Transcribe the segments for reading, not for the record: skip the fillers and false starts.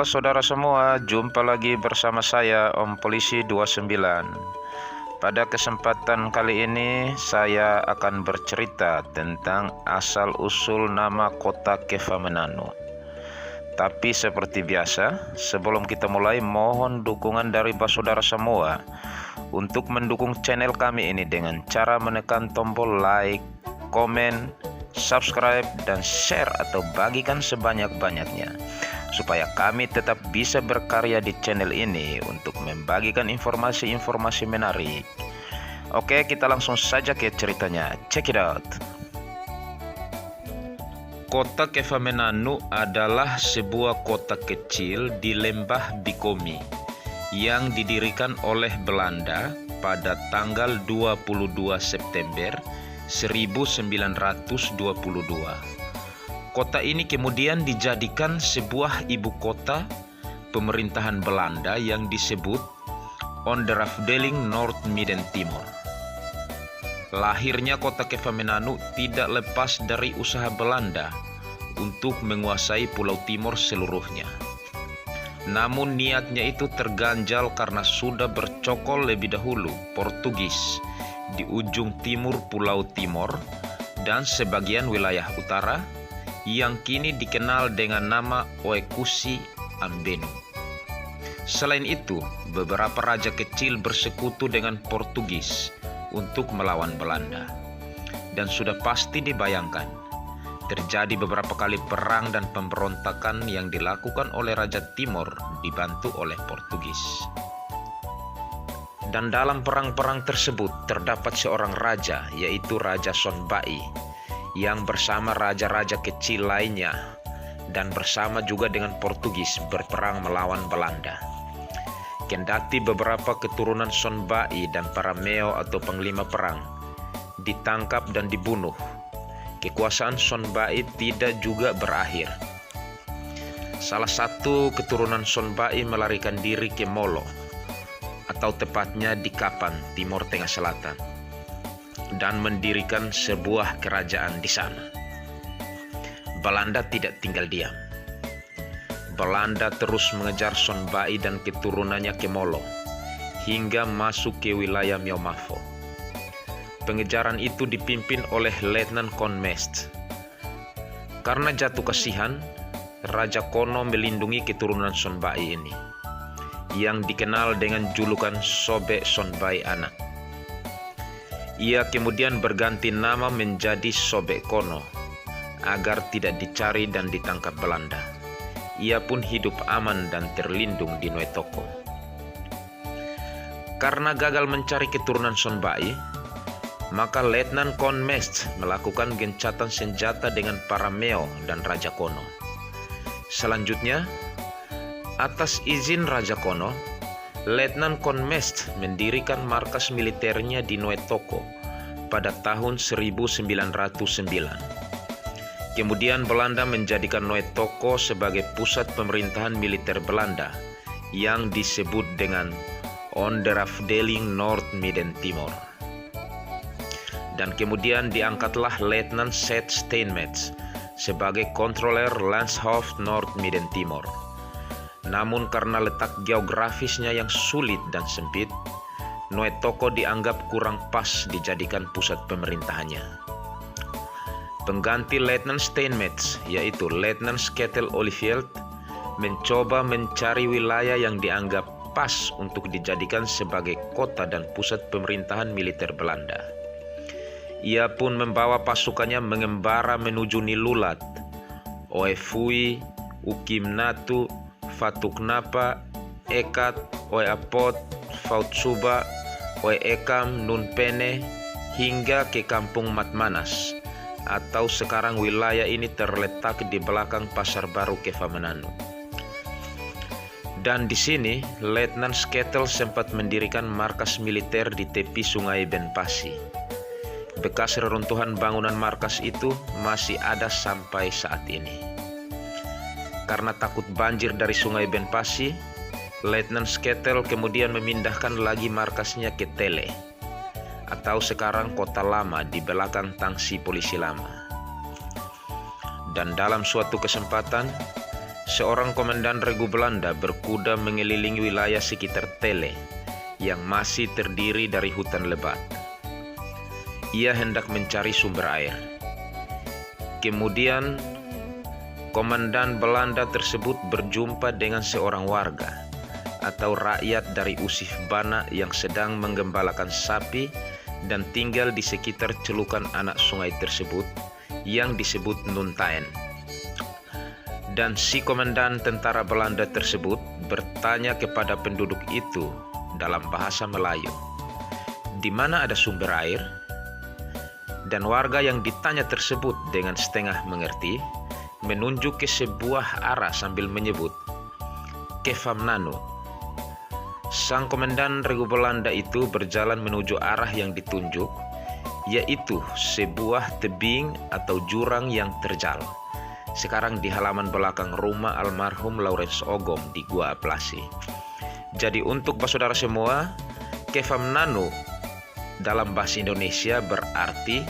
Halo saudara semua, jumpa lagi bersama saya Om Polisi 29. Pada kesempatan kali ini saya akan bercerita tentang asal-usul nama kota Kefamenanu. Tapi seperti biasa, sebelum kita mulai, mohon dukungan dari saudara semua untuk mendukung channel kami ini dengan cara menekan tombol like, komen, subscribe, dan share atau bagikan sebanyak-banyaknya, supaya kami tetap bisa berkarya di channel ini untuk membagikan informasi-informasi menarik. Oke, kita langsung saja ke ceritanya. Check it out. Kota Kefamenanu adalah sebuah kota kecil di lembah Bikomi yang didirikan oleh Belanda pada tanggal 22 September 1922. Kota ini kemudian dijadikan sebuah ibu kota pemerintahan Belanda yang disebut Onderafdeling Noord-Midden-Timor. Lahirnya kota Kefamenanu tidak lepas dari usaha Belanda untuk menguasai Pulau Timor seluruhnya. Namun niatnya itu terganjal karena sudah bercokol lebih dahulu Portugis di ujung timur Pulau Timor dan sebagian wilayah utara yang kini dikenal dengan nama Oekusi Ambenu. Selain itu, beberapa raja kecil bersekutu dengan Portugis untuk melawan Belanda. Dan sudah pasti dibayangkan, terjadi beberapa kali perang dan pemberontakan yang dilakukan oleh Raja Timor dibantu oleh Portugis. Dan dalam perang-perang tersebut terdapat seorang raja, yaitu Raja Sonbai, yang bersama raja-raja kecil lainnya dan bersama juga dengan Portugis berperang melawan Belanda. Kendati beberapa keturunan Sonbai dan para Meo atau panglima perang ditangkap dan dibunuh, kekuasaan Sonbai tidak juga berakhir. Salah satu keturunan Sonbai melarikan diri ke Molo, atau tepatnya di Kapan, Timor Tengah Selatan, dan mendirikan sebuah kerajaan di sana. Belanda tidak tinggal diam. Belanda terus mengejar Sonbai dan keturunannya ke Molo hingga masuk ke wilayah Miomafo. Pengejaran itu dipimpin oleh Letnan Kon Mest. Karena jatuh kasihan, Raja Kono melindungi keturunan Sonbai ini, yang dikenal dengan julukan Sobe Sonbai Anak. Ia kemudian berganti nama menjadi Sobe Kono agar tidak dicari dan ditangkap Belanda. Ia pun hidup aman dan terlindung di Noetoko. Karena gagal mencari keturunan Sonbai, maka Letnan Kon Mest melakukan gencatan senjata dengan para Meo dan Raja Kono. Selanjutnya, atas izin Raja Kono, Letnan Kon Mest mendirikan markas militernya di Noetoko pada tahun 1909. Kemudian Belanda menjadikan Noetoko sebagai pusat pemerintahan militer Belanda yang disebut dengan Onderafdeling Noord-Midden-Timor. Dan kemudian diangkatlah Letnan Set Steinmetz sebagai Controller Landshoofd Noord-Midden-Timor. Namun karena letak geografisnya yang sulit dan sempit, Noetoko dianggap kurang pas dijadikan pusat pemerintahannya. Pengganti Letnan Steinmetz, yaitu Letnan Sketel Olivier, mencoba mencari wilayah yang dianggap pas untuk dijadikan sebagai kota dan pusat pemerintahan militer Belanda. Ia pun membawa pasukannya mengembara menuju Nilulat, Oefui, Ukimnatu, Fatuknapa, Ekat, Oeapot, Fautsuba, Oeekam, Nunpene, hingga ke kampung Matmanas, atau sekarang wilayah ini terletak di belakang Pasar Baru Kefamenanu. Dan di sini, Letnan Sketel sempat mendirikan markas militer di tepi Sungai Benpasi. Bekas reruntuhan bangunan markas itu masih ada sampai saat ini. Karena takut banjir dari Sungai Benpasi, Letnan Sketel kemudian memindahkan lagi markasnya ke Tele, atau sekarang Kota Lama di belakang tangsi polisi lama. Dan dalam suatu kesempatan, seorang komandan regu Belanda berkuda mengelilingi wilayah sekitar Tele yang masih terdiri dari hutan lebat. Ia hendak mencari sumber air. Kemudian, komandan Belanda tersebut berjumpa dengan seorang warga atau rakyat dari Usih Bana yang sedang menggembalakan sapi dan tinggal di sekitar celukan anak sungai tersebut yang disebut Nuntaen. Dan si komandan tentara Belanda tersebut bertanya kepada penduduk itu dalam bahasa Melayu, "Di mana ada sumber air?" Dan warga yang ditanya tersebut dengan setengah mengerti menunjuk ke sebuah arah sambil menyebut, "Kefamnanu." Sang komandan regu Belanda itu berjalan menuju arah yang ditunjuk, yaitu sebuah tebing atau jurang yang terjal, sekarang di halaman belakang rumah almarhum Lawrence Ogom di Gua Aplasi. Jadi untuk saudara semua, Kefamnanu dalam bahasa Indonesia berarti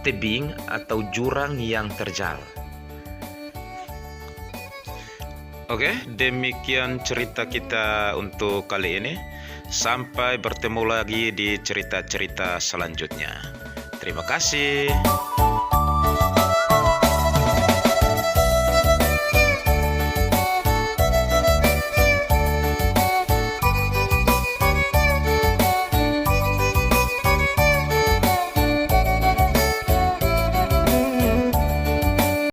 tebing atau jurang yang terjal. Oke, demikian cerita kita untuk kali ini. Sampai bertemu lagi di cerita-cerita selanjutnya. Terima kasih.